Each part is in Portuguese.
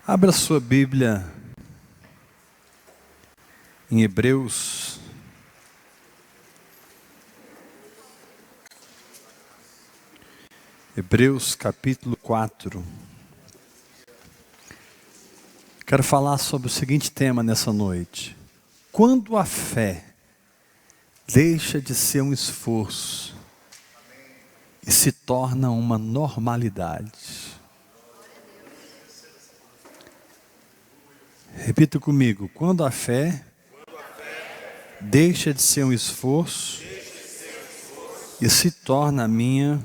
Abra sua Bíblia em Hebreus. Hebreus capítulo 4. Quero falar sobre o seguinte tema nessa noite. Quando a fé deixa de ser um esforço e se torna uma normalidade. Repita comigo. Quando a fé deixa de ser um esforço e se torna a minha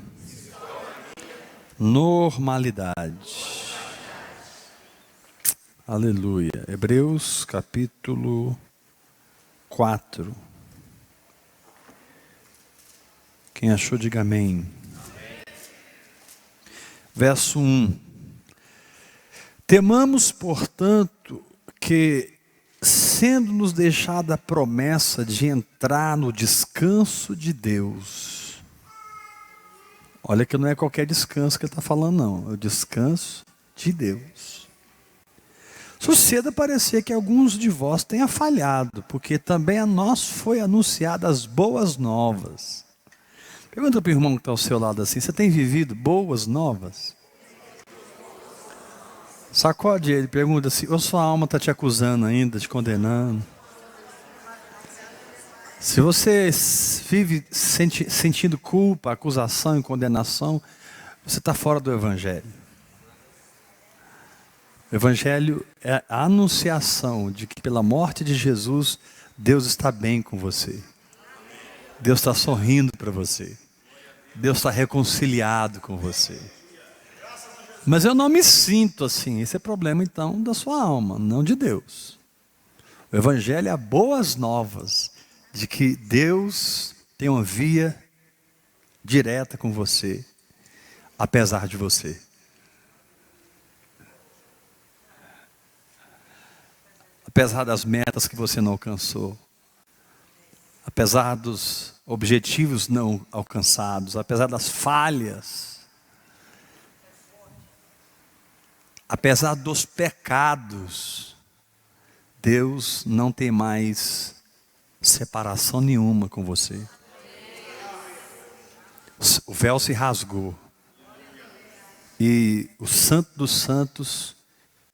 normalidade. Aleluia. Hebreus capítulo 4. Quem achou, diga amém. Verso 1. Temamos, portanto, que, sendo-nos deixada a promessa de entrar no descanso de Deus. Olha que não é qualquer descanso que ele está falando, não. É o descanso de Deus. Suceda parecer que alguns de vós tenha falhado, porque também a nós foi anunciada as boas novas. Pergunta para o irmão que está ao seu lado assim: você tem vivido boas novas? Sacode ele, pergunta assim: ou sua alma está te acusando ainda, te condenando? Se você vive sentindo culpa, acusação e condenação, você está fora do Evangelho. O Evangelho é a anunciação de que pela morte de Jesus, Deus está bem com você. Deus está sorrindo para você. Deus está reconciliado com você. Mas eu não me sinto assim. Esse é problema então da sua alma, não de Deus. O Evangelho é boas novas de que Deus tem uma via direta com você, apesar de você. Apesar das metas que você não alcançou, apesar dos objetivos não alcançados, apesar das falhas, apesar dos pecados, Deus não tem mais separação nenhuma com você. O véu se rasgou. E o Santo dos Santos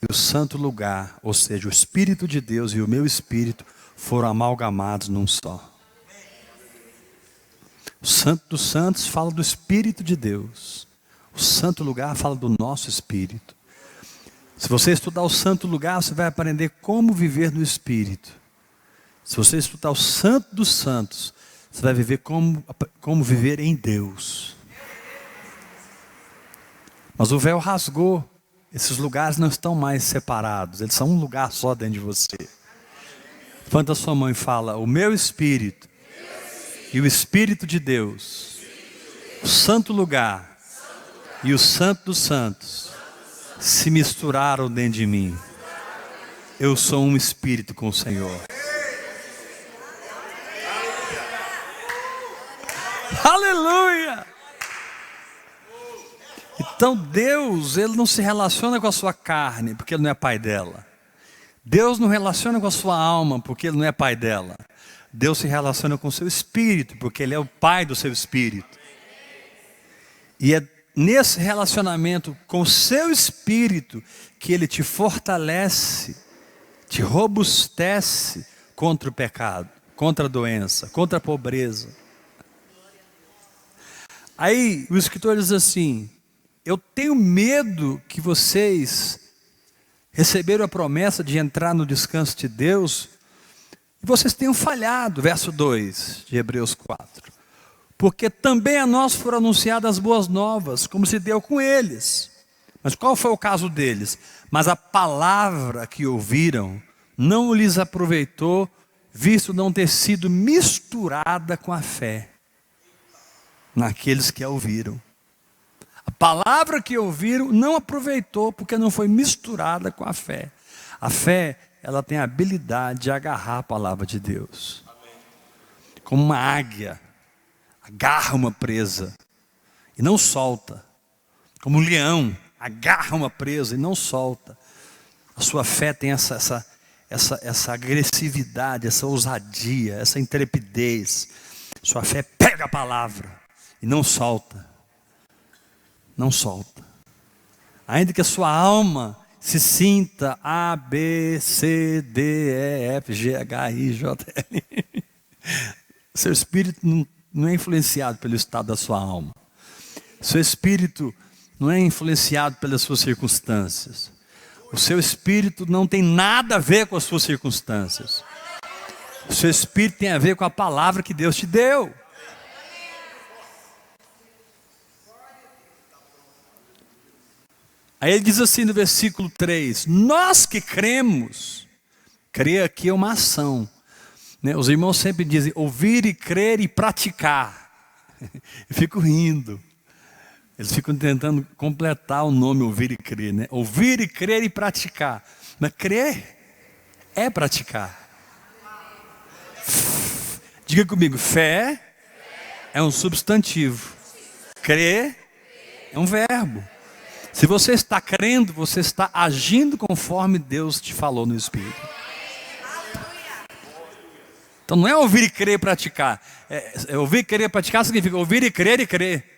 e o santo lugar, ou seja, o Espírito de Deus e o meu Espírito, foram amalgamados num só. O Santo dos Santos fala do Espírito de Deus. O santo lugar fala do nosso Espírito. Se você estudar o santo lugar, você vai aprender como viver no Espírito. Se você estudar o Santo dos Santos, você vai viver como viver em Deus. Mas o véu rasgou. Esses lugares não estão mais separados. Eles são um lugar só dentro de você. Levanta a sua mão e fala: o meu Espírito e o Espírito de Deus, o santo lugar e o Santo dos Santos se misturaram dentro de mim. Eu sou um Espírito com o Senhor. Aleluia! Então Deus, Ele não se relaciona com a sua carne, porque Ele não é pai dela. Deus não relaciona com a sua alma, porque Ele não é pai dela. Deus se relaciona com o seu espírito, porque Ele é o pai do seu espírito. E é nesse relacionamento com o seu espírito que Ele te fortalece, te robustece contra o pecado, contra a doença, contra a pobreza. Aí o escritor diz assim: eu tenho medo que vocês receberam a promessa de entrar no descanso de Deus e vocês tenham falhado. Verso 2 de Hebreus 4. Porque também a nós foram anunciadas as boas novas, como se deu com eles. Mas qual foi o caso deles? Mas a palavra que ouviram não lhes aproveitou, visto não ter sido misturada com a fé naqueles que a ouviram. A palavra que ouviram não aproveitou, porque não foi misturada com a fé. A fé, ela tem a habilidade de agarrar a palavra de Deus. Como uma águia agarra uma presa e não solta. Como um leão agarra uma presa e não solta. A sua fé tem essa agressividade, essa ousadia, essa intrepidez. Sua fé pega a palavra e não solta. Não solta. Ainda que a sua alma se sinta A, B, C, D, E, F, G, H, I, J, L. Seu espírito não é influenciado pelo estado da sua alma. Seu espírito não é influenciado pelas suas circunstâncias. O seu espírito não tem nada a ver com as suas circunstâncias. O seu espírito tem a ver com a palavra que Deus te deu. Aí ele diz assim no versículo 3: nós que cremos, crer aqui é uma ação, né? Os irmãos sempre dizem ouvir e crer e praticar. Eu fico rindo. Eles ficam tentando completar o nome ouvir e crer, né? Ouvir e crer e praticar. Mas crer é praticar. Diga comigo, fé é um substantivo. Crer é um verbo. Se você está crendo, você está agindo conforme Deus te falou no Espírito. Então não é ouvir e crer e praticar. Ouvir e crer e praticar significa ouvir e crer.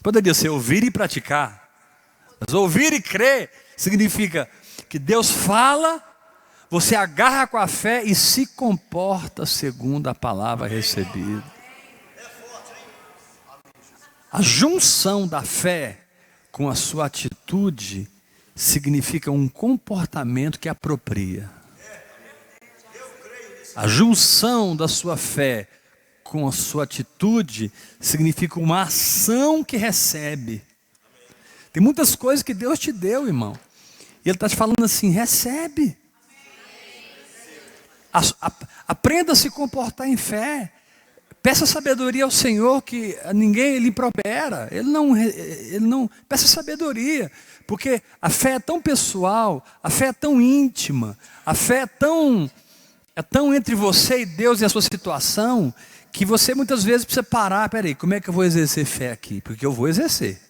Poderia ser ouvir e praticar. Mas ouvir e crer significa que Deus fala, você agarra com a fé e se comporta segundo a palavra recebida. A junção da fé com a sua atitude significa um comportamento que apropria. A junção da sua fé com a sua atitude significa uma ação que recebe. Tem muitas coisas que Deus te deu, irmão. E Ele está te falando assim, recebe. Aprenda a se comportar em fé. Peça sabedoria ao Senhor, que ninguém lhe impropera. Ele não peça sabedoria, porque a fé é tão pessoal, a fé é tão íntima, a fé é tão entre você e Deus e a sua situação, que você muitas vezes precisa parar. Peraí, como é que eu vou exercer fé aqui? Porque eu vou exercer.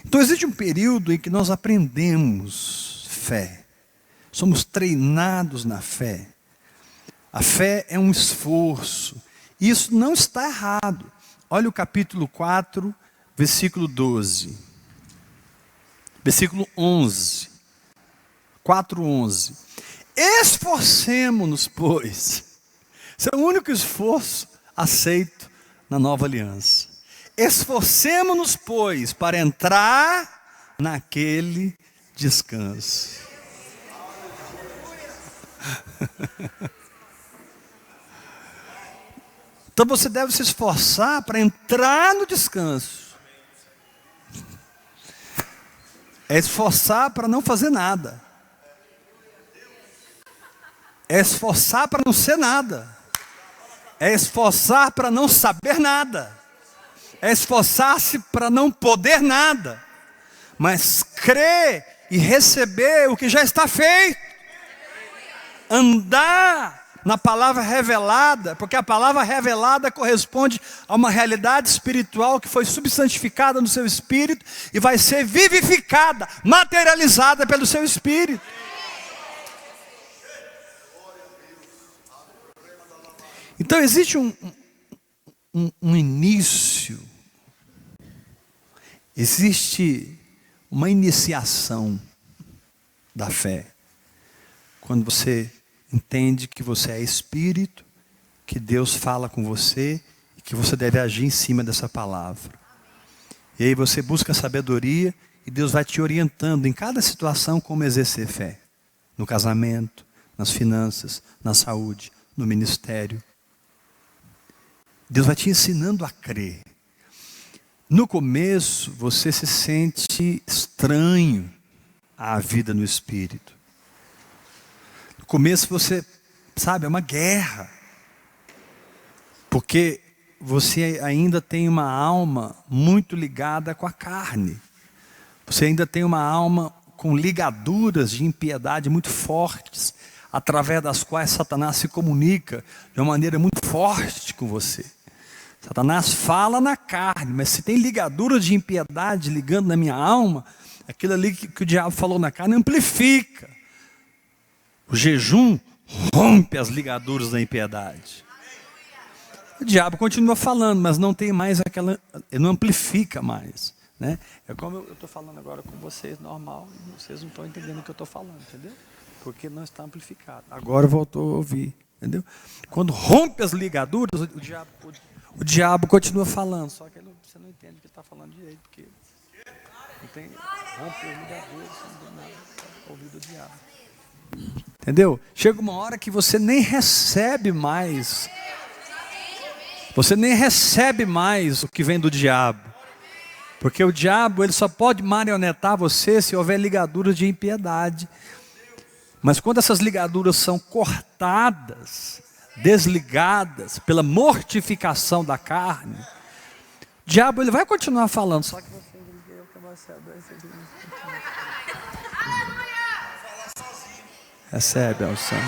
Então existe um período em que nós aprendemos fé. Somos treinados na fé. A fé é um esforço. Isso não está errado. Olha o capítulo 4, versículo 12. Versículo 11. 4:11. Esforcemo-nos, pois. Esse é o único esforço aceito na nova aliança. Esforcemo-nos, pois, para entrar naquele descanso. Então você deve se esforçar para entrar no descanso. É esforçar para não fazer nada. É esforçar para não ser nada. É esforçar para não saber nada. É esforçar-se para não poder nada. Mas crer e receber o que já está feito. Andar na palavra revelada, porque a palavra revelada corresponde a uma realidade espiritual que foi substantificada no seu espírito e vai ser vivificada, materializada pelo seu espírito. Então existe um início, existe uma iniciação da fé. Quando você entende que você é espírito, que Deus fala com você e que você deve agir em cima dessa palavra. E aí você busca sabedoria e Deus vai te orientando em cada situação como exercer fé. No casamento, nas finanças, na saúde, no ministério. Deus vai te ensinando a crer. No começo você se sente estranho à vida no espírito. No começo você, sabe, é uma guerra. Porque você ainda tem uma alma muito ligada com a carne. Você ainda tem uma alma com ligaduras de impiedade muito fortes, através das quais Satanás se comunica de uma maneira muito forte com você. Satanás fala na carne, mas se tem ligadura de impiedade ligando na minha alma, aquilo ali que o diabo falou na carne amplifica. O jejum rompe as ligaduras da impiedade. O diabo continua falando, mas não tem mais aquela, ele não amplifica mais, né? É como eu estou falando agora com vocês, normal, vocês não estão entendendo o que eu estou falando, entendeu? Porque não está amplificado. Agora voltou a ouvir, entendeu? Quando rompe as ligaduras, o diabo continua falando, só que você não entende o que está falando direito, porque não tem, rompe as ligaduras, você não tem nada para ouvir do diabo. Entendeu? Chega uma hora que você nem recebe mais. Você nem recebe mais o que vem do diabo. Porque o diabo, ele só pode marionetar você se houver ligaduras de impiedade. Mas quando essas ligaduras são cortadas, desligadas pela mortificação da carne, o diabo, ele vai continuar falando. Só que você recebe a unção.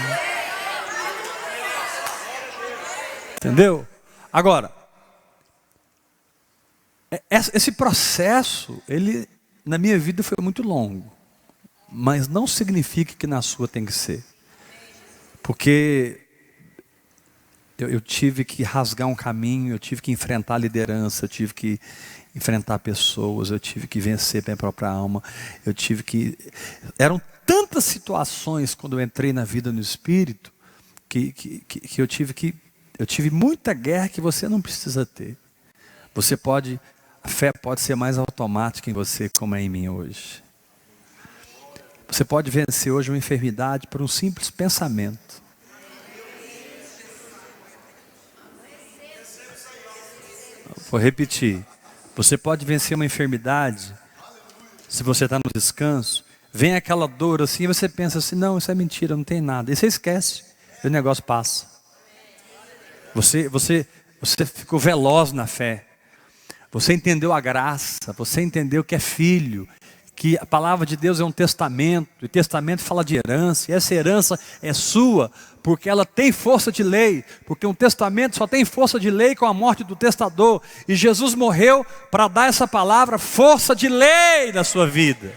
Entendeu? Agora, esse processo, ele na minha vida foi muito longo, mas não significa que na sua tem que ser, porque eu tive que rasgar um caminho, eu tive que enfrentar a liderança, eu tive que enfrentar pessoas, eu tive que vencer minha própria alma, eram tantas situações quando eu entrei na vida no Espírito, que eu tive muita guerra que você não precisa ter. A fé pode ser mais automática em você como é em mim hoje. Você pode vencer hoje uma enfermidade por um simples pensamento. Vou repetir. Você pode vencer uma enfermidade se você está no descanso. Vem aquela dor assim e você pensa assim, não, isso é mentira, não tem nada. E você esquece, e o negócio passa. Você ficou veloz na fé. Você entendeu a graça, você entendeu que é filho, que a palavra de Deus é um testamento, e o testamento fala de herança, e essa herança é sua, porque ela tem força de lei, porque um testamento só tem força de lei com a morte do testador, e Jesus morreu para dar essa palavra força de lei na sua vida.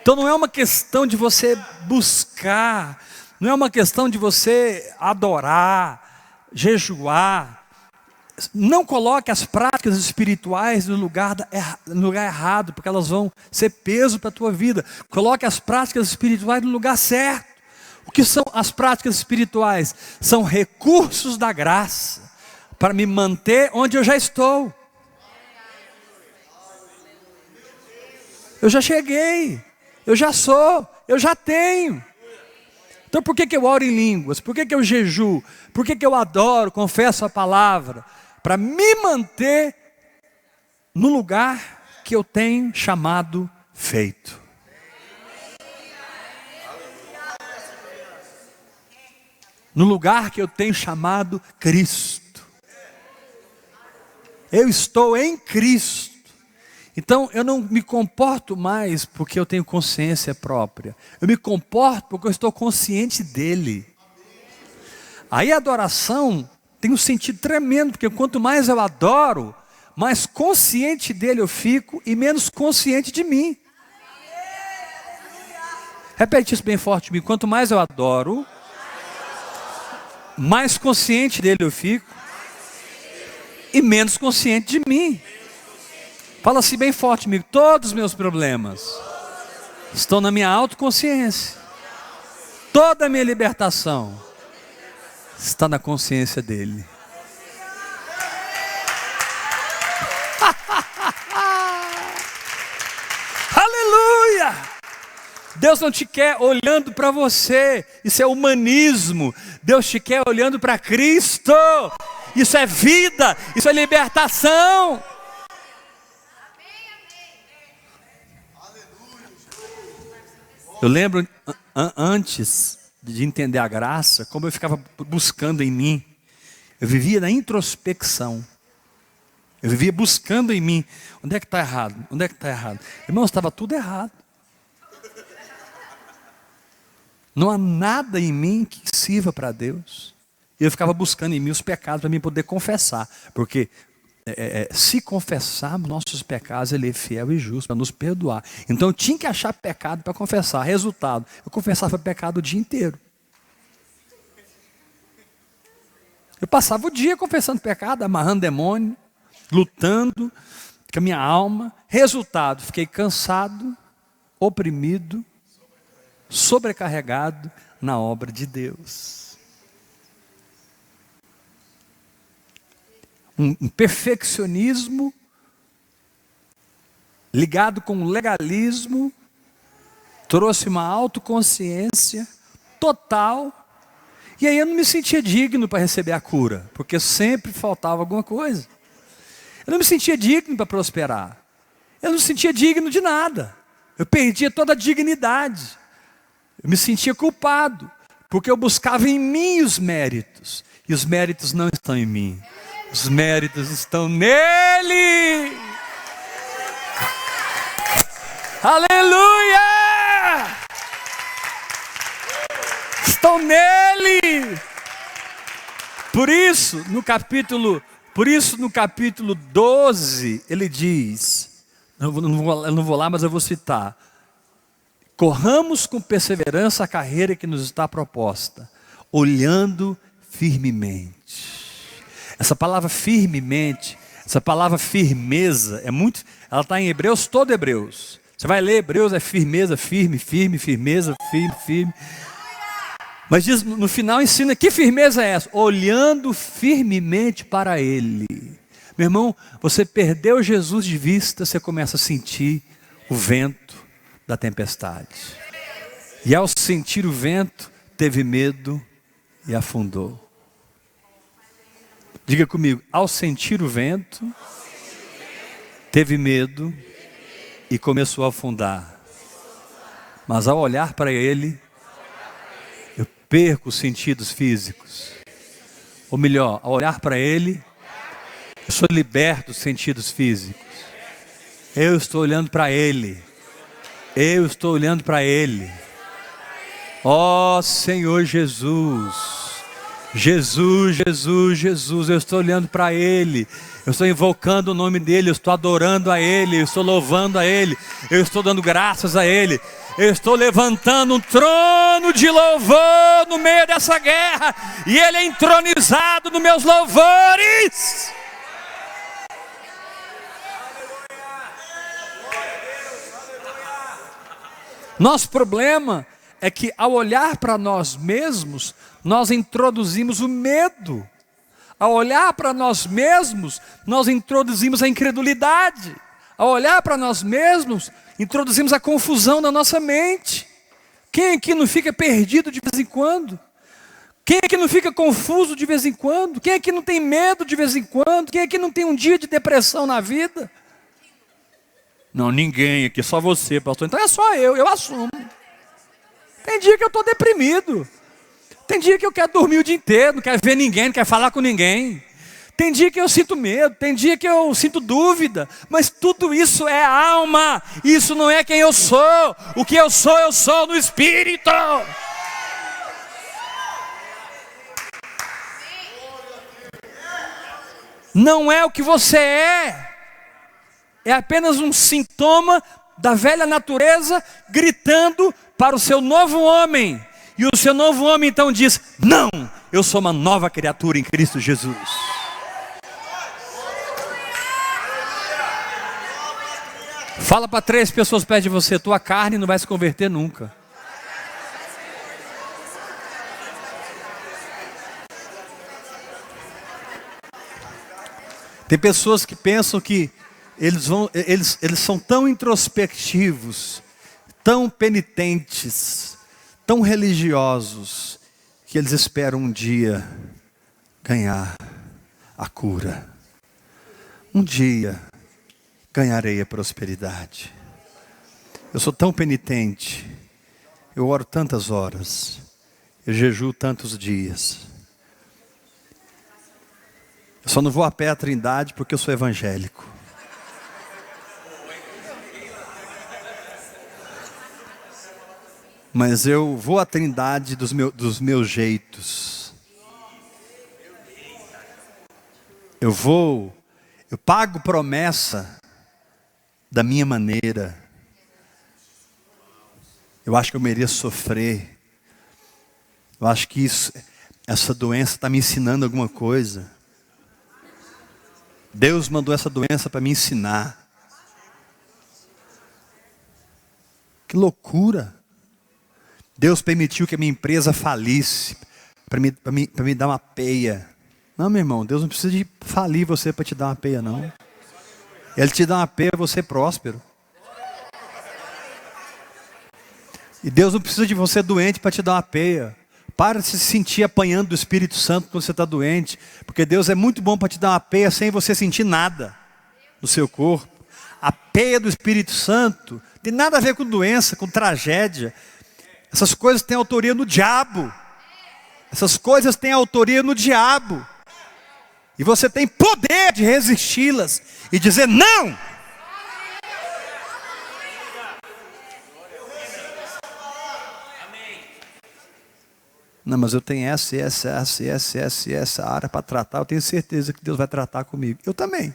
Então não é uma questão de você buscar, não é uma questão de você adorar, jejuar. Não coloque as práticas espirituais no lugar errado, porque elas vão ser peso para a tua vida. Coloque as práticas espirituais no lugar certo. O que são as práticas espirituais? São recursos da graça para me manter onde eu já estou. Eu já cheguei, eu já sou, eu já tenho. Então por que eu oro em línguas? Por que eu jejuo? Por que eu adoro, confesso a palavra? Para me manter no lugar que eu tenho chamado feito. No lugar que eu tenho chamado Cristo. Eu estou em Cristo. Então eu não me comporto mais porque eu tenho consciência própria. Eu me comporto porque eu estou consciente dele. Aí a adoração tem um sentido tremendo, porque quanto mais eu adoro, mais consciente dele eu fico e menos consciente de mim. Repete isso bem forte comigo. Quanto mais eu adoro, mais consciente dele eu fico e menos consciente de mim. Fala assim bem forte comigo. Todos os meus problemas estão na minha autoconsciência. Toda a minha libertação está na consciência dele. Aleluia! Deus não te quer olhando para você. Isso é humanismo. Deus te quer olhando para Cristo. Isso é vida. Isso é libertação. Eu lembro antes de entender a graça, como eu ficava buscando em mim. Eu vivia na introspecção. Eu vivia buscando em mim. Onde é que está errado? Onde é que está errado? Irmãos, estava tudo errado. Não há nada em mim que sirva para Deus. E eu ficava buscando em mim os pecados para mim poder confessar. Porque se confessarmos nossos pecados, Ele é fiel e justo para nos perdoar. Então eu tinha que achar pecado para confessar. Resultado, eu confessava pecado o dia inteiro. Eu passava o dia confessando pecado, amarrando demônio, lutando com a minha alma. Resultado, fiquei cansado, oprimido, sobrecarregado na obra de Deus. Um perfeccionismo ligado com o legalismo trouxe uma autoconsciência total. E aí eu não me sentia digno para receber a cura, porque sempre faltava alguma coisa. Eu não me sentia digno para prosperar. Eu não me sentia digno de nada. Eu perdia toda a dignidade. Eu me sentia culpado, porque eu buscava em mim os méritos. E os méritos não estão em mim. Os méritos estão nele. Aleluia! Estão nele. Por isso, no capítulo 12, ele diz, eu não vou lá, mas eu vou citar: corramos com perseverança a carreira que nos está proposta, olhando firmemente. Essa palavra firmemente, essa palavra firmeza, ela está em Hebreus, todo Hebreus. Você vai ler Hebreus, é firmeza, firme, firme, firmeza, firme, firme. Mas diz, no final ensina, que firmeza é essa? Olhando firmemente para Ele. Meu irmão, você perdeu Jesus de vista, você começa a sentir o vento da tempestade. E ao sentir o vento, teve medo e afundou. Diga comigo, ao sentir o vento, teve medo e começou a afundar. Mas ao olhar para Ele, eu perco os sentidos físicos. Ou melhor, ao olhar para Ele, eu sou liberto dos sentidos físicos. Eu estou olhando para Ele. Eu estou olhando para Ele. Ó Senhor Jesus. Jesus, Jesus, Jesus, eu estou olhando para Ele, eu estou invocando o nome dEle, eu estou adorando a Ele, eu estou louvando a Ele, eu estou dando graças a Ele, eu estou levantando um trono de louvor no meio dessa guerra, e Ele é entronizado nos meus louvores. Nosso problema é que ao olhar para nós mesmos, nós introduzimos o medo. Ao olhar para nós mesmos, nós introduzimos a incredulidade. Ao olhar para nós mesmos, introduzimos a confusão na nossa mente. Quem aqui não fica perdido de vez em quando? Quem aqui não fica confuso de vez em quando? Quem aqui não tem medo de vez em quando? Quem aqui não tem um dia de depressão na vida? Não, ninguém aqui, só você, pastor. Então é só eu assumo. Tem dia que eu estou deprimido. Tem dia que eu quero dormir o dia inteiro, não quero ver ninguém, não quero falar com ninguém. Tem dia que eu sinto medo, tem dia que eu sinto dúvida. Mas tudo isso é alma, isso não é quem eu sou. O que eu sou no Espírito. Não é o que você é apenas um sintoma da velha natureza gritando para o seu novo homem. E o seu novo homem então diz: não, eu sou uma nova criatura em Cristo Jesus. Fala para 3 pessoas perto de você: tua carne não vai se converter nunca. Tem pessoas que pensam que eles são tão introspectivos, tão penitentes, tão religiosos, que eles esperam um dia ganhar a cura. Um dia ganharei a prosperidade. Eu sou tão penitente, eu oro tantas horas, eu jejuo tantos dias. Eu só não vou a pé à Trindade porque eu sou evangélico. Mas eu vou à Trindade dos meus jeitos. Eu pago promessa da minha maneira. Eu acho que eu mereço sofrer. Eu acho que essa doença está me ensinando alguma coisa. Deus mandou essa doença para me ensinar. Que loucura. Deus permitiu que a minha empresa falisse para me dar uma peia. Não, meu irmão, Deus não precisa de falir você para te dar uma peia, não. Ele te dá uma peia, você é próspero. E Deus não precisa de você doente para te dar uma peia. Para de se sentir apanhando do Espírito Santo quando você está doente. Porque Deus é muito bom para te dar uma peia sem você sentir nada no seu corpo. A peia do Espírito Santo tem nada a ver com doença, com tragédia. Essas coisas têm autoria no diabo. Essas coisas têm autoria no diabo. E você tem poder de resisti-las e dizer não. Não, mas eu tenho essa área para tratar. Eu tenho certeza que Deus vai tratar comigo. Eu também.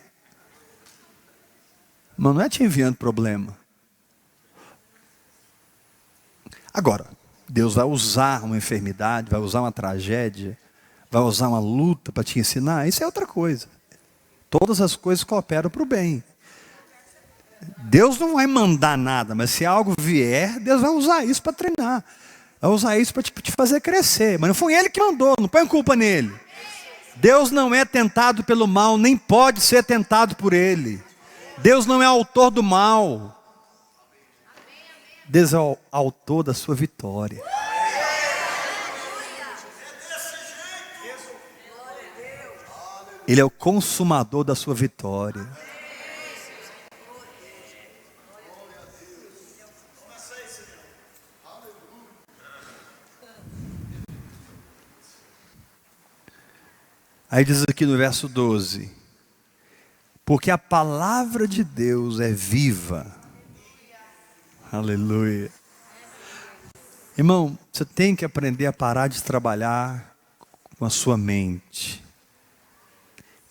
Mas não é te enviando problema. Agora, Deus vai usar uma enfermidade, vai usar uma tragédia, vai usar uma luta para te ensinar. Isso é outra coisa. Todas as coisas cooperam para o bem. Deus não vai mandar nada, mas se algo vier, Deus vai usar isso para treinar. Vai usar isso para te fazer crescer. Mas não foi Ele que mandou, não põe culpa nele. Deus não é tentado pelo mal, nem pode ser tentado por ele. Deus não é autor do mal. Deus é o autor da sua vitória. Ele é o consumador da sua vitória. Aí diz aqui no verso 12: porque a palavra de Deus é viva. Aleluia. Irmão, você tem que aprender a parar de trabalhar com a sua mente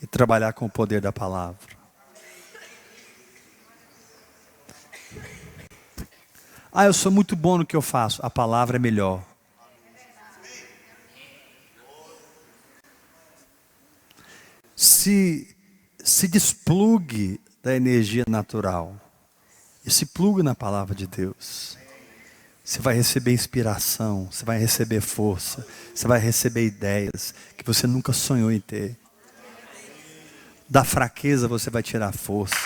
e trabalhar com o poder da palavra. Ah, eu sou muito bom no que eu faço. A palavra é melhor. Se desplugue da energia natural e se plugue na palavra de Deus. Você vai receber inspiração, você vai receber força, você vai receber ideias que você nunca sonhou em ter. Da fraqueza você vai tirar força.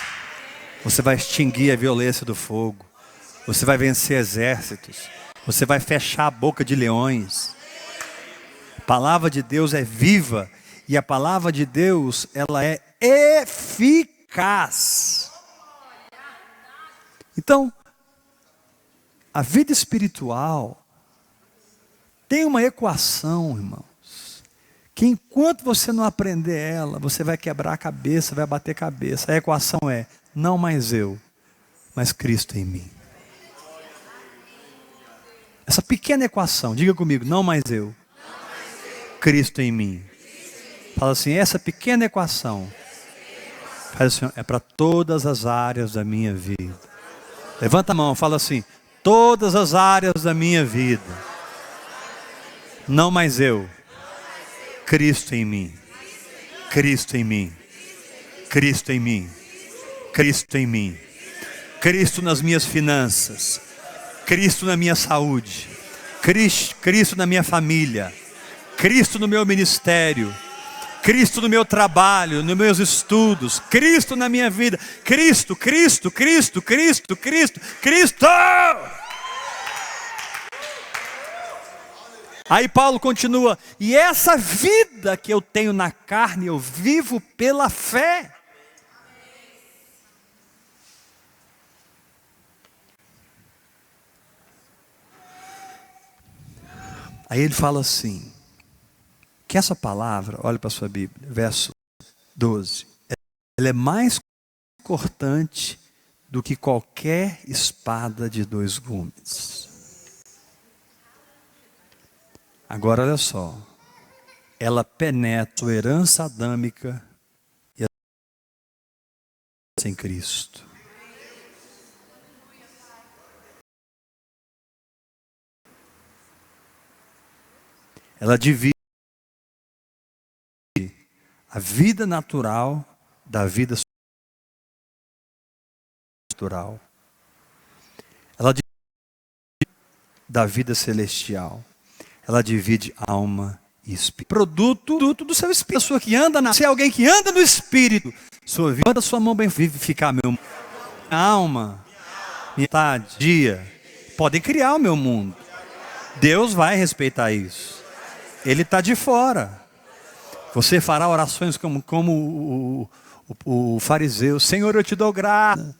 Você vai extinguir a violência do fogo. Você vai vencer exércitos. Você vai fechar a boca de leões. A palavra de Deus é viva. E a palavra de Deus, ela é eficaz. Então, a vida espiritual tem uma equação, irmãos, que enquanto você não aprender ela, você vai quebrar a cabeça, vai bater cabeça. A equação é: não mais eu, mas Cristo em mim. Essa pequena equação, diga comigo: não mais eu, Cristo em mim. Fala assim: essa pequena equação, faz assim, é para todas as áreas da minha vida. Levanta a mão, fala assim: todas as áreas da minha vida. Não mais eu, Cristo em mim. Cristo em mim. Cristo em mim. Cristo em mim. Cristo nas minhas finanças. Cristo na minha saúde. Cristo na minha família. Cristo no meu ministério. Cristo no meu trabalho, nos meus estudos. Cristo na minha vida. Cristo, Cristo, Cristo, Cristo, Cristo, Cristo. Aí Paulo continua: e essa vida que eu tenho na carne, eu vivo pela fé. Aí ele fala assim, que essa palavra, olha para a sua Bíblia, verso 12, ela é mais cortante do que qualquer espada de 2 gumes. Agora olha só, ela penetra a herança adâmica em Cristo. Ela divide a vida natural da vida sobrenatural. Ela divide da vida celestial. Ela divide alma e espírito. Produto do seu espírito. Pessoa que anda se é alguém que anda no espírito, sua vida, sua mão bem vivificar minha alma, minha vontade, dia, podem criar o meu mundo. Deus vai respeitar isso. Ele está de fora. Você fará orações como o fariseu. Senhor, eu te dou graça.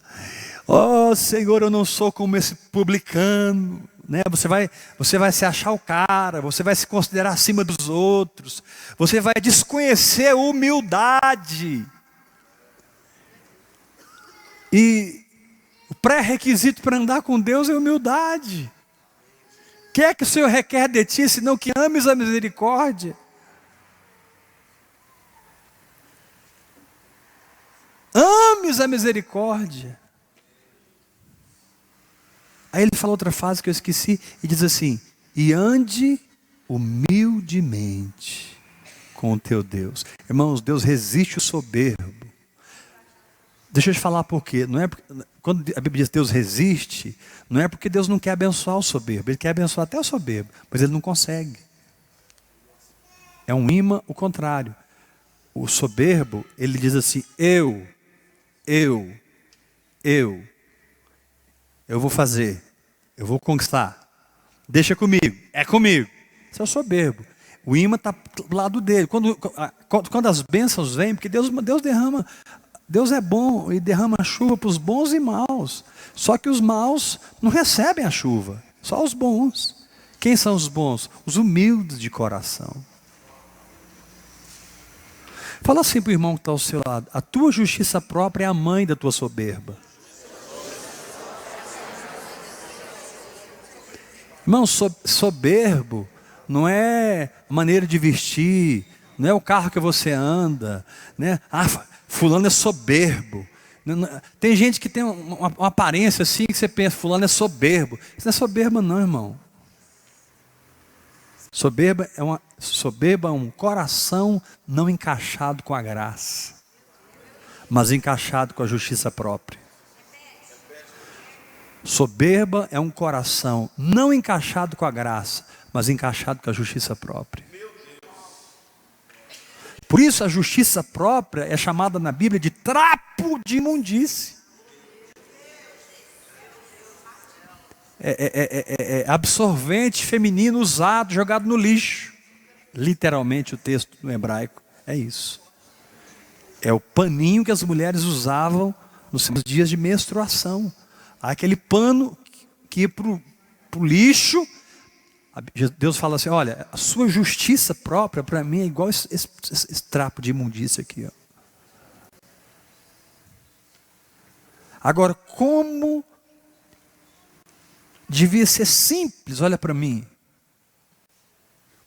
Oh, Senhor, eu não sou como esse publicano. Né? Você vai se achar o cara. Você vai se considerar acima dos outros. Você vai desconhecer a humildade. E o pré-requisito para andar com Deus é humildade. O que é que o Senhor requer de ti, senão que ames a misericórdia? Ames a misericórdia. Aí ele fala outra frase que eu esqueci e diz assim: e ande humildemente com o teu Deus. Irmãos, Deus resiste o soberbo. Deixa eu te falar por quê. Não é porque, quando a Bíblia diz Deus resiste, não é porque Deus não quer abençoar o soberbo. Ele quer abençoar até o soberbo, mas ele não consegue. É um imã o contrário. O soberbo, ele diz assim: eu vou fazer, eu vou conquistar, deixa comigo, é comigo. Isso é o soberbo. O imã está do lado dele. Quando as bênçãos vêm, porque Deus derrama, Deus é bom e derrama a chuva para os bons e maus. Só que os maus não recebem a chuva, só os bons. Quem são os bons? Os humildes de coração. Fala assim para o irmão que está ao seu lado: a tua justiça própria é a mãe da tua soberba. Irmão, soberbo não é a maneira de vestir, não é o carro que você anda, né? Ah, fulano é soberbo. Tem gente que tem uma aparência assim que você pensa, fulano é soberbo. Isso não é soberba não, irmão. Soberba é um coração não encaixado com a graça, mas encaixado com a justiça própria. Soberba é um coração não encaixado com a graça, mas encaixado com a justiça própria. Por isso a justiça própria é chamada na Bíblia de trapo de imundície. É absorvente feminino usado, jogado no lixo. Literalmente o texto no hebraico é isso. É o paninho que as mulheres usavam nos seus dias de menstruação. Aquele pano que ia para o lixo. Deus fala assim: olha, a sua justiça própria para mim é igual esse trapo de imundícia aqui. Ó. Agora, como devia ser simples, olha para mim.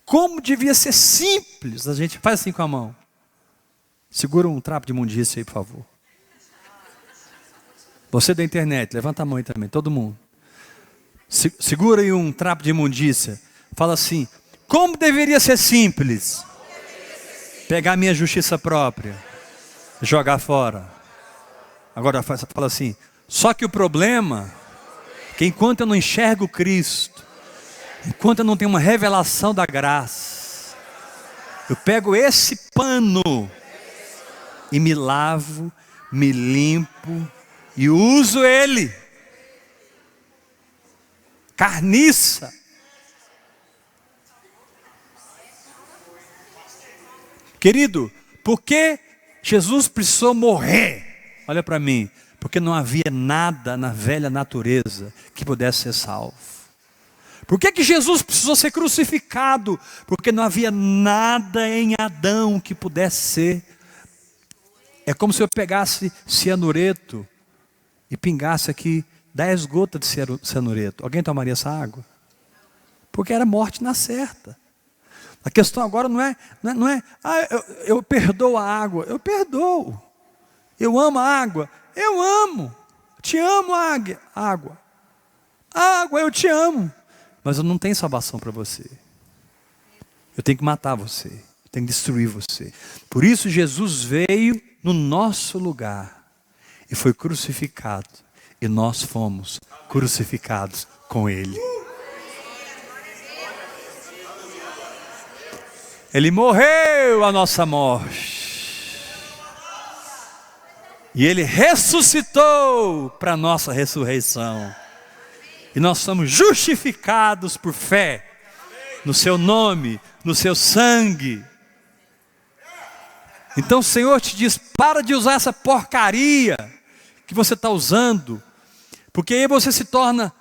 Como devia ser simples, a gente faz assim com a mão. Segura um trapo de imundícia aí, por favor. Você da internet, levanta a mão aí também, todo mundo. Segura aí um trapo de imundícia. Fala assim: como deveria ser simples? Pegar a minha justiça própria, jogar fora. Agora fala assim: só que o problema é que enquanto eu não enxergo Cristo, enquanto eu não tenho uma revelação da graça, eu pego esse pano e me lavo, me limpo e uso ele. Carniça. Querido, por que Jesus precisou morrer? Olha para mim. Porque não havia nada na velha natureza que pudesse ser salvo. Por que Jesus precisou ser crucificado? Porque não havia nada em Adão que pudesse ser. É como se eu pegasse cianureto e pingasse aqui 10 gotas de cianureto. Alguém tomaria essa água? Porque era morte na certa. A questão agora não é eu perdoo a água. Eu perdoo. Eu amo a água. Eu amo. Te amo, água. Água, eu te amo. Mas eu não tenho salvação para você. Eu tenho que matar você. Eu tenho que destruir você. Por isso Jesus veio no nosso lugar e foi crucificado. E nós fomos crucificados com Ele. Ele morreu a nossa morte. E Ele ressuscitou para a nossa ressurreição. E nós somos justificados por fé no seu nome, no seu sangue. Então o Senhor te diz, para de usar essa porcaria que você está usando, porque aí você se torna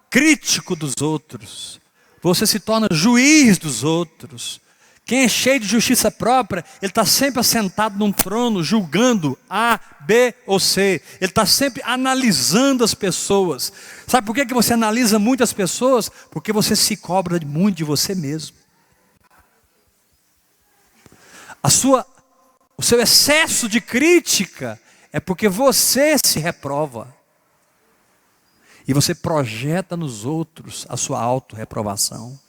crítico dos outros, você se torna juiz dos outros. Quem é cheio de justiça própria, ele está sempre assentado num trono, julgando A, B ou C. Ele está sempre analisando as pessoas. Sabe por que você analisa muito as pessoas? Porque você se cobra muito de você mesmo. O seu excesso de crítica é porque você se reprova. E você projeta nos outros a sua autorreprovação.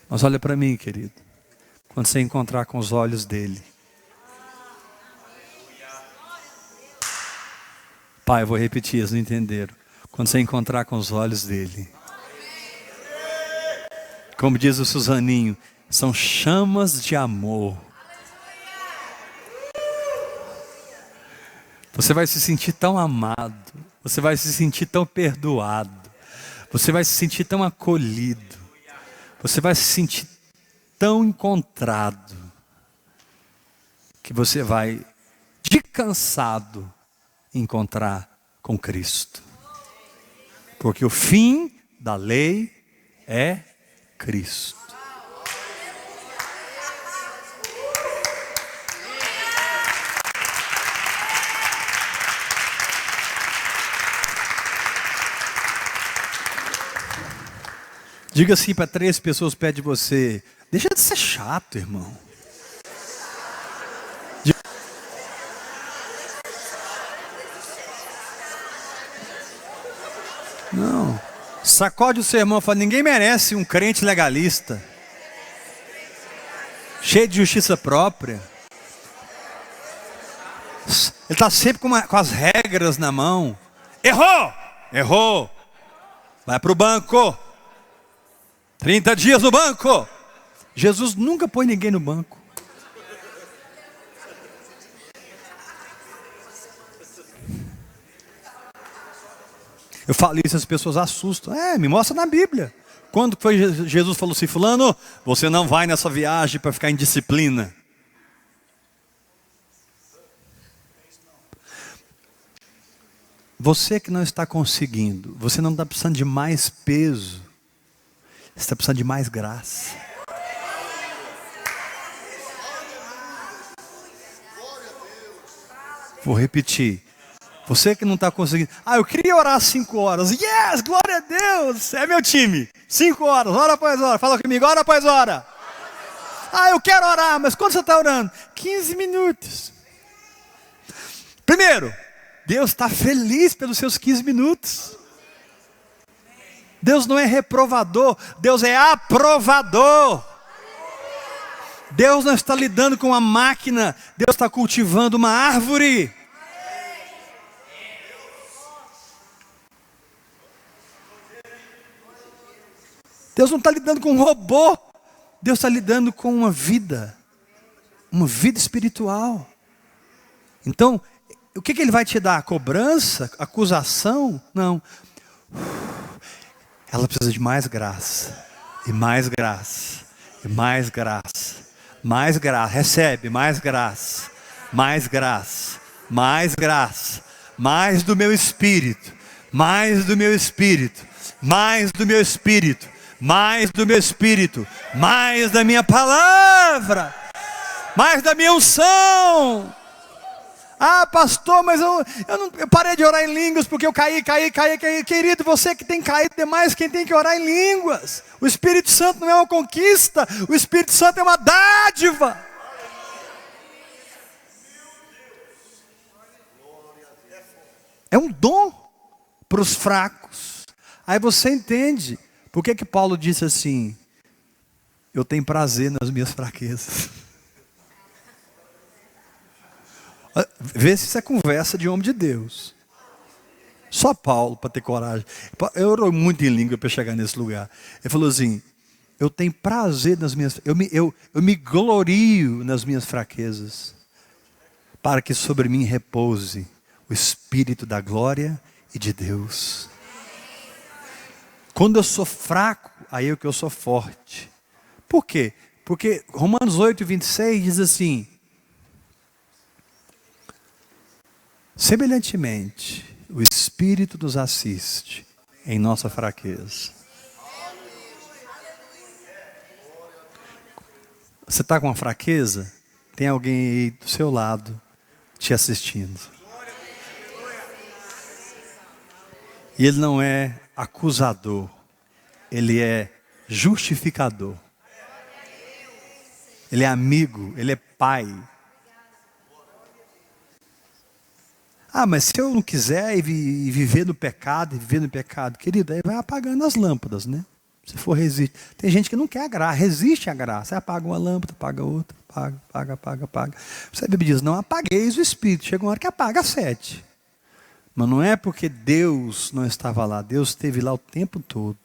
Mas olha para mim, querido. Quando você encontrar com os olhos dele. Pai, eu vou repetir, eles não entenderam. Quando você encontrar com os olhos dele. Como diz o Suzaninho, são chamas de amor. Você vai se sentir tão amado. Você vai se sentir tão perdoado. Você vai se sentir tão acolhido. Você vai se sentir tão encontrado. Que você vai, de cansado, encontrar com Cristo. Porque o fim da lei é Cristo. Diga assim para 3 pessoas perto de você: deixa de ser chato, irmão. Não. Sacode o seu irmão e fala: ninguém merece um crente legalista, cheio de justiça própria. Ele está sempre com as regras na mão. Errou! Errou! Vai para o banco. 30 dias no banco. Jesus nunca põe ninguém no banco. Eu falo isso, as pessoas assustam. Me mostra na Bíblia. Quando foi Jesus falou assim: fulano, você não vai nessa viagem para ficar em disciplina. Você que não está conseguindo, você não está precisando de mais peso. Você está precisando de mais graça. Vou repetir. Você que não está conseguindo. Eu queria orar 5 horas. Yes, glória a Deus. É meu time. 5 horas, hora após hora. Fala comigo, hora após hora. Eu quero orar, mas quando você está orando? 15 minutos. Primeiro, Deus está feliz pelos seus 15 minutos. Deus não é reprovador, Deus é aprovador. Deus não está lidando com uma máquina, Deus está cultivando uma árvore. Deus não está lidando com um robô, Deus está lidando com uma vida espiritual. Então, o que Ele vai te dar? Cobrança? Acusação? Não. Ela precisa de mais graça, e mais graça, e mais graça, mais graça. Recebe mais graça, mais graça, mais graça, mais do meu espírito, mais do meu espírito, mais do meu espírito, mais do meu espírito, mais da minha palavra, mais da minha unção. Pastor, mas eu parei de orar em línguas porque eu caí. Querido, você que tem caído demais, quem tem que orar em línguas? O Espírito Santo não é uma conquista, o Espírito Santo é uma dádiva. É um dom para os fracos. Aí você entende por que Paulo disse assim: eu tenho prazer nas minhas fraquezas. Vê se isso é conversa de homem de Deus. Só Paulo para ter coragem. Eu oro muito em língua para chegar nesse lugar. Ele falou assim: eu tenho prazer nas minhas... Eu me glorio nas minhas fraquezas, para que sobre mim repouse o Espírito da glória e de Deus. Quando eu sou fraco, aí é que eu sou forte. Por quê? Porque Romanos 8:26 diz assim: semelhantemente, o Espírito nos assiste em nossa fraqueza. Você está com uma fraqueza? Tem alguém aí do seu lado te assistindo. E ele não é acusador, ele é justificador. Ele é amigo, ele é pai. Ah, mas se eu não quiser viver no pecado, querido, aí vai apagando as lâmpadas, né? Se for resistir. Tem gente que não quer a graça, resiste à graça. Você apaga uma lâmpada, apaga outra, apaga. Você, a Bíblia diz: não apagueis o Espírito. Chega uma hora que apaga 7. Mas não é porque Deus não estava lá. Deus esteve lá o tempo todo.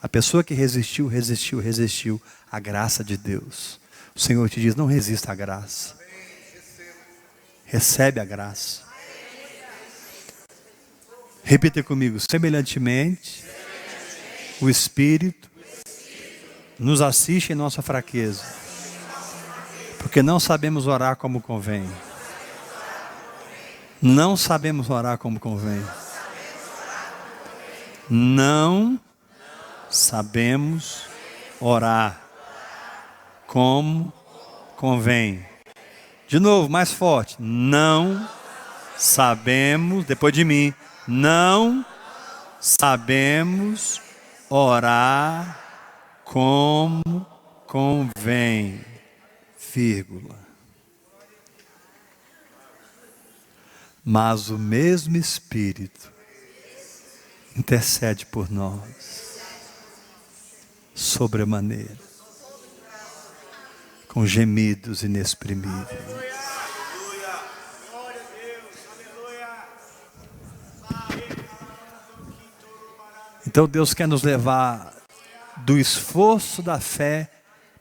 A pessoa que resistiu à graça de Deus. O Senhor te diz: não resista à graça. Recebe a graça. Repita comigo: semelhantemente, o Espírito nos assiste em nossa fraqueza, porque não sabemos orar como convém. Não sabemos orar como convém. Não sabemos orar como convém. De novo, mais forte. Não sabemos, depois de mim, não sabemos orar como convém, vírgula. Mas o mesmo Espírito intercede por nós, sobremaneira, com gemidos inexprimíveis. Então Deus quer nos levar do esforço da fé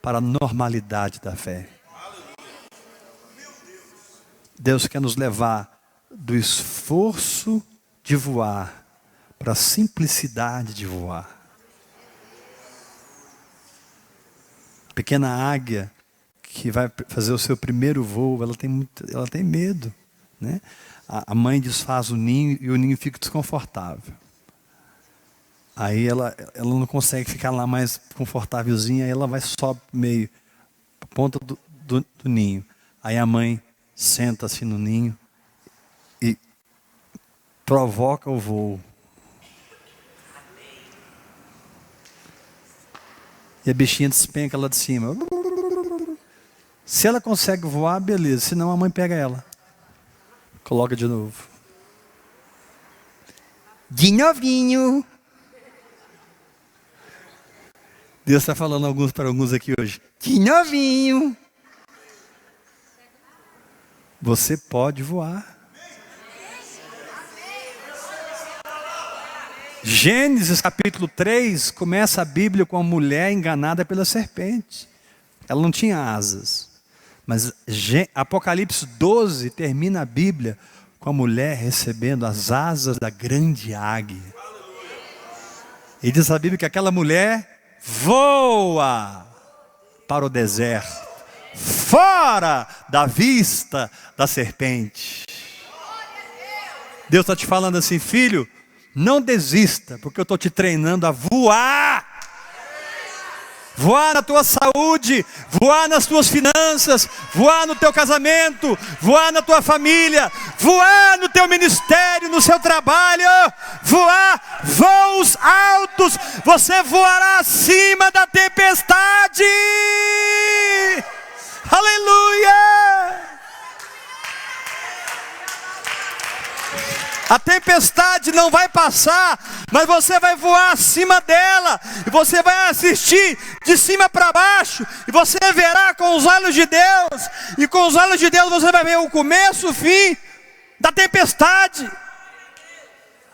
para a normalidade da fé. Deus quer nos levar do esforço de voar para a simplicidade de voar. A pequena águia que vai fazer o seu primeiro voo, ela tem medo, né? A mãe desfaz o ninho e o ninho fica desconfortável. Aí ela não consegue ficar lá mais confortávelzinha, aí ela vai sobe meio a ponta do ninho. Aí a mãe senta assim no ninho e provoca o voo. E a bichinha despenca lá de cima. Se ela consegue voar, beleza. Senão a mãe pega ela. Coloca de novo. De novinho. Deus está falando para alguns aqui hoje. De novinho. Você pode voar. Gênesis capítulo 3, começa a Bíblia com a mulher enganada pela serpente. Ela não tinha asas. Mas Apocalipse 12 termina a Bíblia com a mulher recebendo as asas da grande águia. E diz a Bíblia que aquela mulher voa para o deserto, fora da vista da serpente. Deus está te falando assim: filho, não desista, porque eu estou te treinando a voar. Voar na tua saúde, voar nas tuas finanças, voar no teu casamento, voar na tua família, voar no teu ministério, no seu trabalho, voar voos altos. Você voará acima da tempestade. Aleluia! A tempestade não vai passar, mas você vai voar acima dela, e você vai assistir de cima para baixo, e você verá com os olhos de Deus, e com os olhos de Deus você vai ver o começo, o fim da tempestade.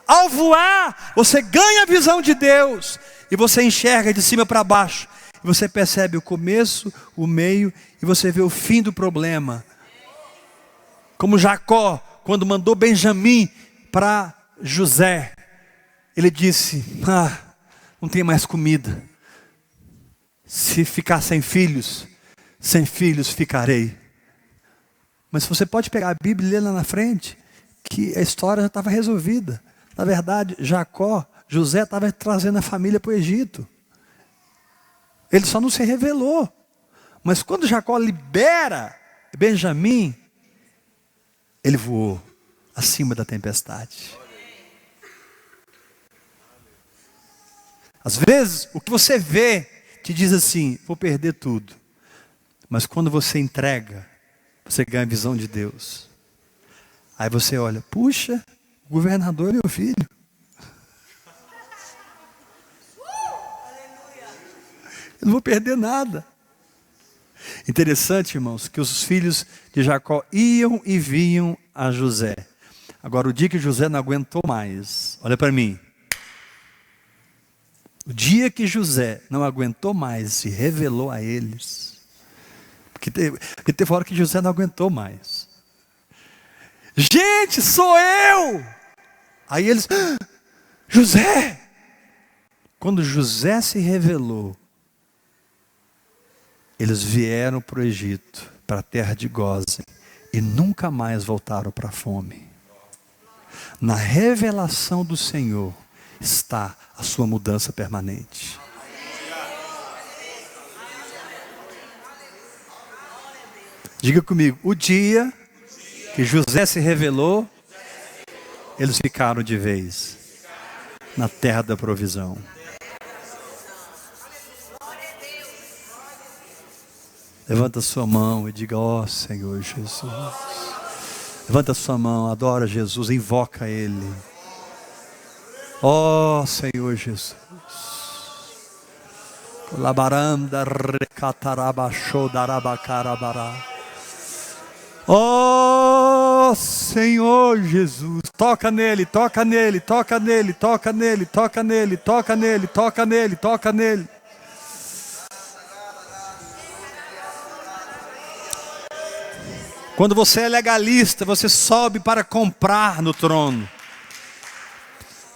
Ao voar, você ganha a visão de Deus, e você enxerga de cima para baixo, e você percebe o começo, o meio, e você vê o fim do problema. Como Jacó, quando mandou Benjamim para José, ele disse: não tem mais comida. Se ficar sem filhos ficarei. Mas você pode pegar a Bíblia e ler lá na frente, que a história já estava resolvida. Na verdade, José estava trazendo a família para o Egito. Ele só não se revelou. Mas quando Jacó libera Benjamim, ele voou acima da tempestade. Às vezes, o que você vê te diz assim: vou perder tudo. Mas quando você entrega, você ganha a visão de Deus. Aí você olha: puxa, o governador é meu filho. Eu não vou perder nada. Interessante, irmãos, que os filhos de Jacó iam e vinham a José. Agora, o dia que José não aguentou mais, olha para mim. O dia que José não aguentou mais, se revelou a eles. Porque teve hora que José não aguentou mais. Gente, sou eu! Aí eles: José! Quando José se revelou, eles vieram para o Egito, para a terra de Gósen, e nunca mais voltaram para a fome. Na revelação do Senhor está a sua mudança permanente. Diga comigo: o dia que José se revelou, eles ficaram de vez na terra da provisão. Levanta sua mão e diga: ó Senhor Jesus. Levanta sua mão, adora Jesus, invoca Ele. Ó Senhor Jesus. Ó Senhor Jesus. Toca nele, toca nele, toca nele, toca nele, toca nele, toca nele, toca nele, toca nele. Quando você é legalista, você sobe para comprar no trono.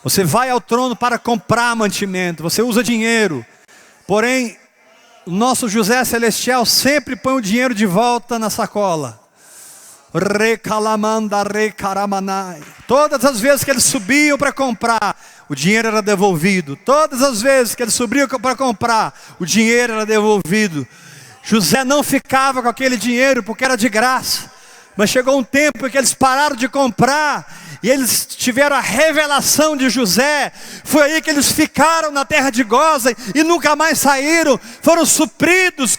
Você vai ao trono para comprar mantimento. Você usa dinheiro. Porém, o nosso José Celestial sempre põe o dinheiro de volta na sacola. Todas as vezes que eles subiam para comprar, o dinheiro era devolvido. Todas as vezes que eles subiam para comprar, o dinheiro era devolvido. José não ficava com aquele dinheiro porque era de graça. Mas chegou um tempo em que eles pararam de comprar e eles tiveram a revelação de José. Foi aí que eles ficaram na terra de Gósen e nunca mais saíram. Foram supridos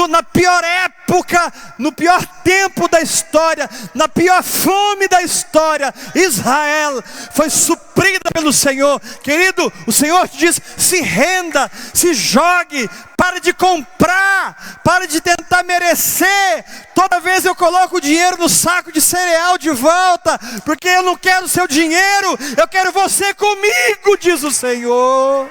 na pior época, no pior tempo da história, na pior fome da história. Israel foi suprida pelo Senhor. Querido, o Senhor te diz: se renda, se jogue, pare de comprar, pare de tentar merecer. Toda vez eu coloco o dinheiro no saco de cereal de volta, porque eu não quero o seu dinheiro, eu quero você comigo, diz o Senhor.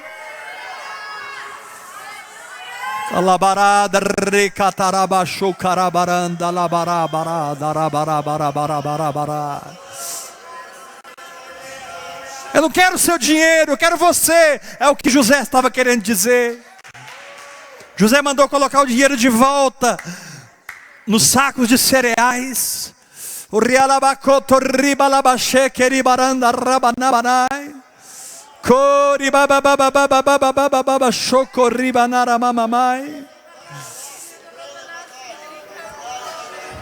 Eu não quero o seu dinheiro, eu quero você. É o que José estava querendo dizer. José mandou colocar o dinheiro de volta nos sacos de cereais.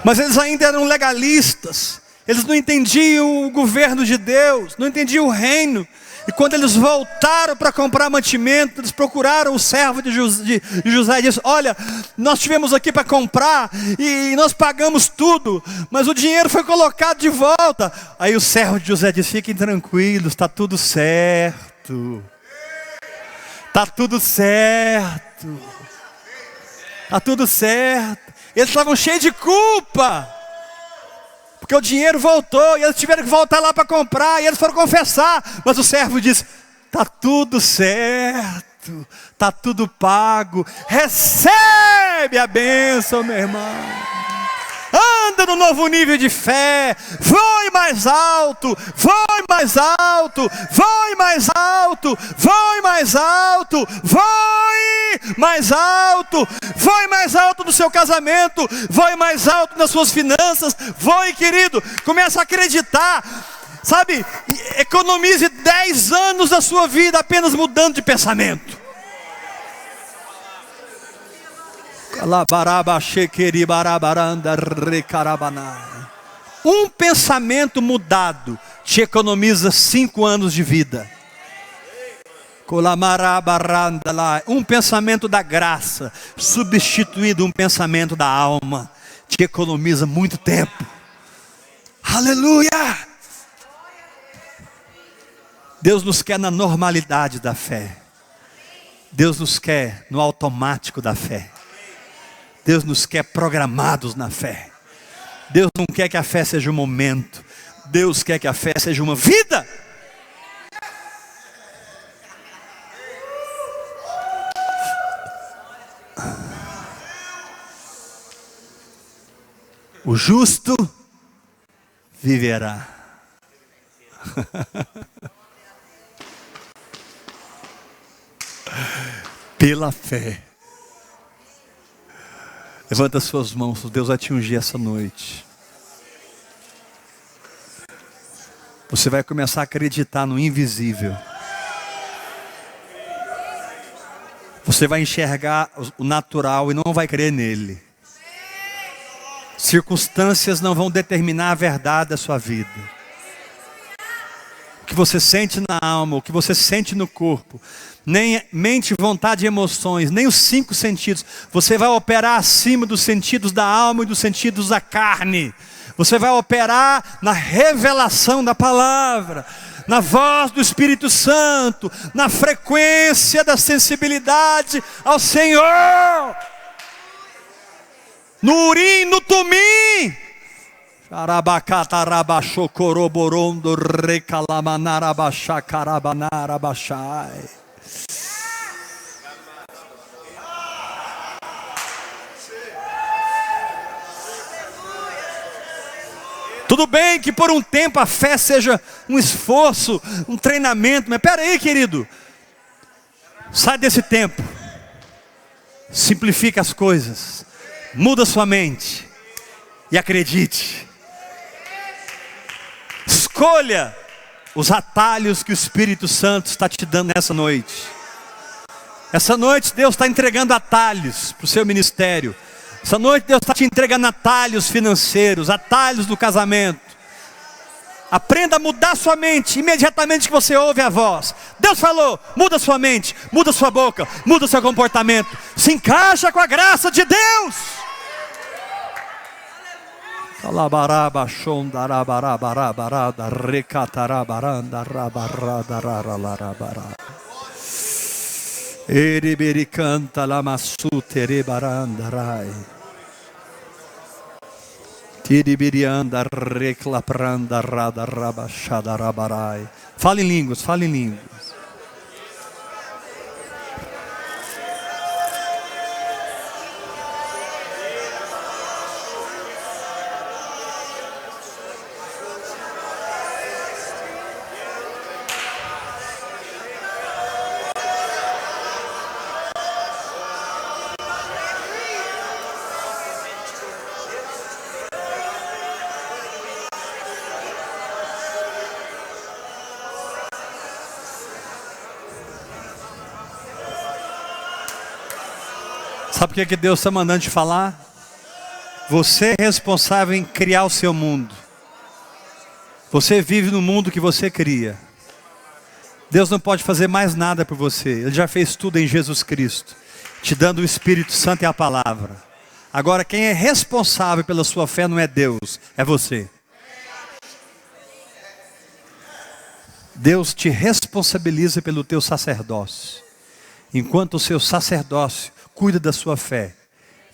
Mas eles ainda eram legalistas. Eles não entendiam o governo de Deus, não entendiam o reino. E quando eles voltaram para comprar mantimento, eles procuraram o servo de José e disse: olha, nós estivemos aqui para comprar e nós pagamos tudo, mas o dinheiro foi colocado de volta. Aí o servo de José disse: fiquem tranquilos, está tudo certo. Está tudo certo. Está tudo certo. Eles estavam cheios de culpa, porque o dinheiro voltou, e eles tiveram que voltar lá para comprar, e eles foram confessar. Mas o servo disse: está tudo certo, está tudo pago, recebe a bênção, meu irmão. Anda no novo nível de fé, voe mais alto, voe mais alto, voe mais alto, voe mais alto, voe mais alto, voe mais alto no seu casamento, voe mais alto nas suas finanças, voe, querido, começa a acreditar, sabe, economize 10 anos da sua vida apenas mudando de pensamento. Um pensamento mudado te economiza 5 anos de vida. Um pensamento da graça substituindo um pensamento da alma te economiza muito tempo. Aleluia! Deus nos quer na normalidade da fé. Deus nos quer no automático da fé. Deus nos quer programados na fé. Deus não quer que a fé seja um momento. Deus quer que a fé seja uma vida. O justo viverá. Pela fé. Levanta as suas mãos, Deus vai te ungir essa noite. Você vai começar a acreditar no invisível. Você vai enxergar o natural e não vai crer nele. Circunstâncias não vão determinar a verdade da sua vida. O que você sente na alma, o que você sente no corpo, nem mente, vontade e emoções, nem os 5 sentidos. Você vai operar acima dos sentidos da alma e dos sentidos da carne. Você vai operar na revelação da palavra, na voz do Espírito Santo, na frequência da sensibilidade ao Senhor. No urim, no tumim. Xarabacatarabachocoroborondo recalamanarabachacarabanarabachai. Tudo bem que por um tempo a fé seja um esforço, um treinamento, mas espera aí, querido. Sai desse tempo. Simplifica as coisas. Muda sua mente. E acredite. Escolha os atalhos que o Espírito Santo está te dando nessa noite. Essa noite Deus está entregando atalhos para o seu ministério. Essa noite Deus está te entregando atalhos financeiros, atalhos do casamento. Aprenda a mudar sua mente imediatamente que você ouve a voz. Deus falou, muda sua mente, muda sua boca, muda seu comportamento. Se encaixa com a graça de Deus. Fale em línguas, fale em línguas. Sabe o que Deus está mandando te falar? Você é responsável em criar o seu mundo. Você vive no mundo que você cria. Deus não pode fazer mais nada por você. Ele já fez tudo em Jesus Cristo, te dando o Espírito Santo e a palavra. Agora quem é responsável pela sua fé não é Deus, é você. Deus te responsabiliza pelo teu sacerdócio, enquanto o seu sacerdócio cuida da sua fé,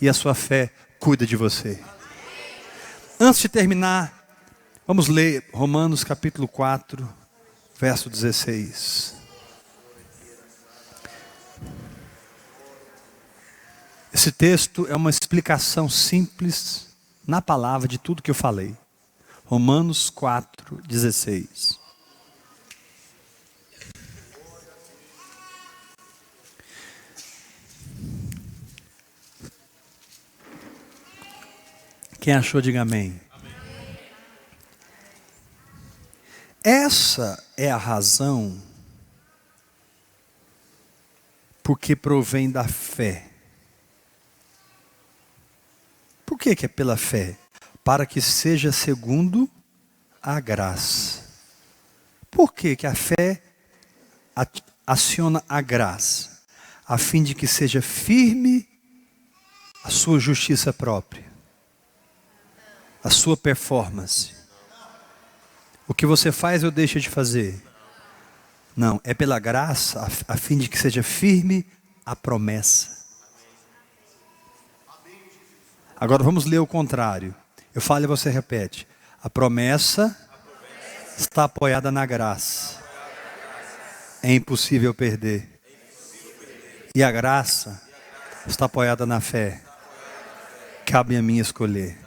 e a sua fé cuida de você. Antes de terminar, vamos ler Romanos capítulo 4, verso 16. Esse texto é uma explicação simples, na palavra, de tudo que eu falei. Romanos 4, 16. Quem achou, diga amém. Essa é a razão porque provém da fé. Por que é pela fé? Para que seja segundo a graça. Por que a fé aciona a graça? A fim de que seja firme a sua justiça própria, a sua performance. O que você faz ou deixa de fazer? Não, é pela graça, a fim de que seja firme a promessa. Agora vamos ler o contrário. Eu falo e você repete. A promessa está apoiada na graça. É impossível perder. E a graça está apoiada na fé. Cabe a mim escolher.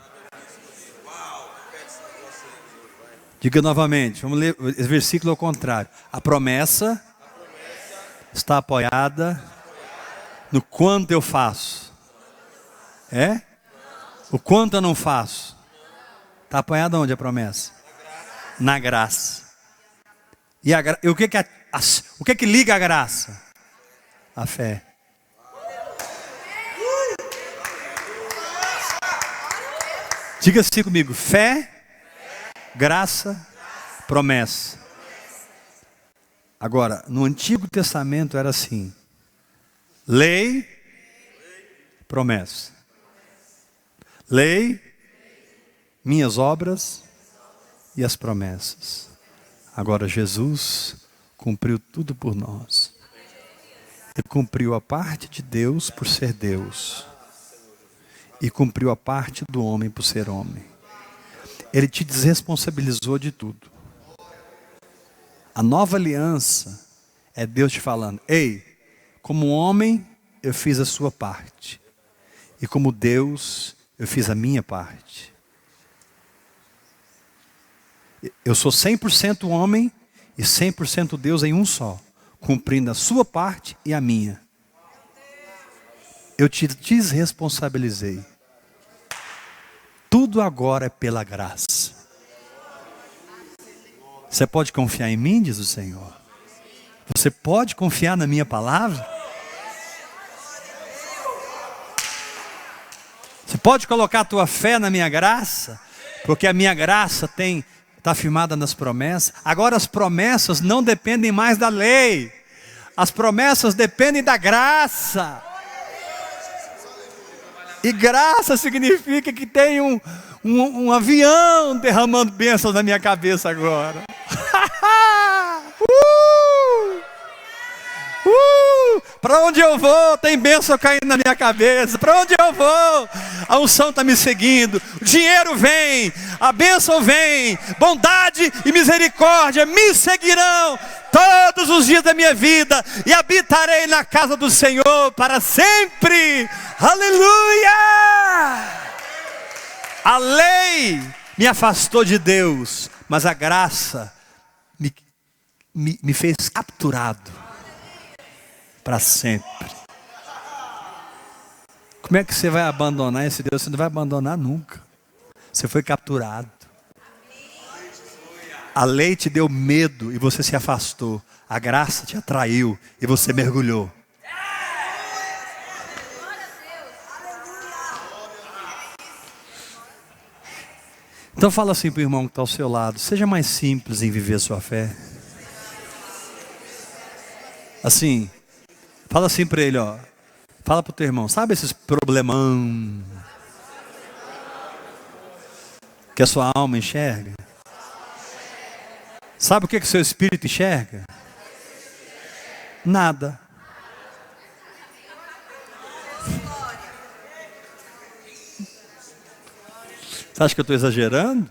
Diga novamente, vamos ler esse versículo ao contrário. A promessa está apoiada no quanto eu faço. É? O quanto eu não faço. Está apoiada onde a promessa? Na graça. E o que que liga a graça? A fé. Diga assim comigo, fé, graça, promessa. Agora, no Antigo Testamento era assim: lei, promessa. Lei, minhas obras e as promessas. Agora Jesus cumpriu tudo por nós. Ele cumpriu a parte de Deus por ser Deus. E cumpriu a parte do homem por ser homem. Ele te desresponsabilizou de tudo. A nova aliança é Deus te falando: ei, como homem eu fiz a sua parte. E como Deus eu fiz a minha parte. Eu sou 100% homem e 100% Deus em um só, cumprindo a sua parte e a minha. Eu te desresponsabilizei. Tudo agora é pela graça. Você pode confiar em mim, diz o Senhor. Você pode confiar na minha palavra? Você pode colocar a tua fé na minha graça? Porque a minha graça está firmada nas promessas. Agora as promessas não dependem mais da lei. As promessas dependem da graça. E graça significa que tem um avião derramando bênçãos na minha cabeça agora. Para onde eu vou, tem bênção caindo na minha cabeça. Para onde eu vou, a unção está me seguindo. O dinheiro vem, a bênção vem. Bondade e misericórdia me seguirão todos os dias da minha vida. E habitarei na casa do Senhor para sempre. Aleluia! A lei me afastou de Deus, mas a graça me fez capturado para sempre. Como é que você vai abandonar esse Deus? Você não vai abandonar nunca. Você foi capturado. A lei te deu medo e você se afastou. A graça te atraiu e você mergulhou. Então fala assim para o irmão que está ao seu lado: seja mais simples em viver a sua fé. Assim, fala assim para ele, ó. Fala para o teu irmão, sabe esses problemão que a sua alma enxerga? Sabe o que o seu espírito enxerga? Nada. Você acha que eu estou exagerando?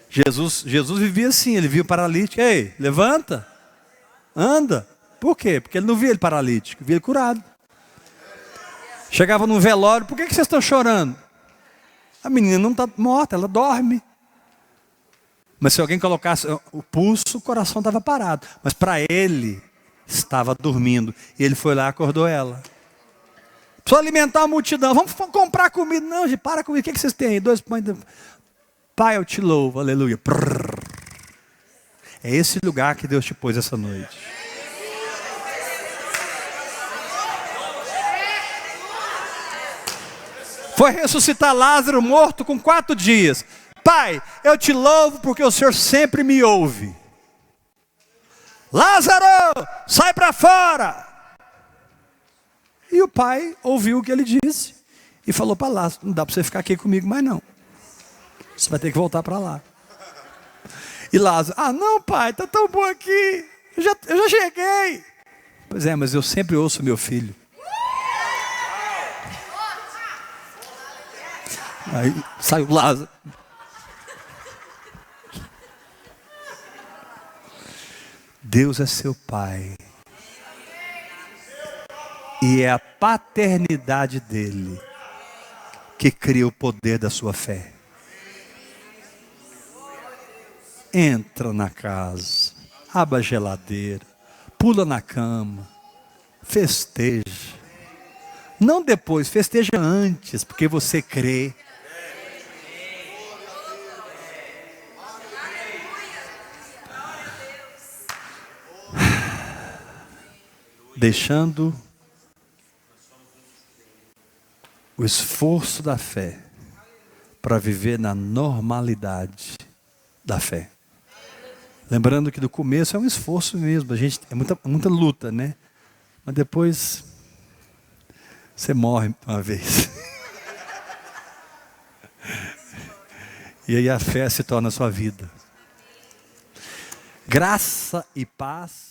Jesus vivia assim, ele via o paralítico, ei, levanta, anda. Por quê? Porque ele não via ele paralítico, via ele curado. Chegava num velório, por que vocês estão chorando? A menina não está morta, ela dorme. Mas se alguém colocasse o pulso, o coração estava parado. Mas para ele, estava dormindo. E ele foi lá e acordou ela. Precisou alimentar a multidão. Vamos comprar comida. Não, gente, para comigo. O que vocês têm aí? 2 pães. Pai, eu te louvo. Aleluia. Prrr. É esse lugar que Deus te pôs essa noite. Foi ressuscitar Lázaro morto com 4 dias. Pai, eu te louvo porque o Senhor sempre me ouve. Lázaro, sai para fora. E o pai ouviu o que ele disse e falou para Lázaro, não dá para você ficar aqui comigo mais não. Você vai ter que voltar para lá. E Lázaro, não pai, está tão bom aqui. Eu já cheguei. Pois é, mas eu sempre ouço meu filho. Aí saiu Lázaro. Deus é seu pai. E é a paternidade dele que cria o poder da sua fé. Entra na casa, abre a geladeira, pula na cama, festeja. Não depois, festeja antes, porque você crê. Deixando o esforço da fé para viver na normalidade da fé. Lembrando que do começo é um esforço mesmo, a gente é muita luta, né? Mas depois você morre uma vez. E aí a fé se torna a sua vida. Graça e paz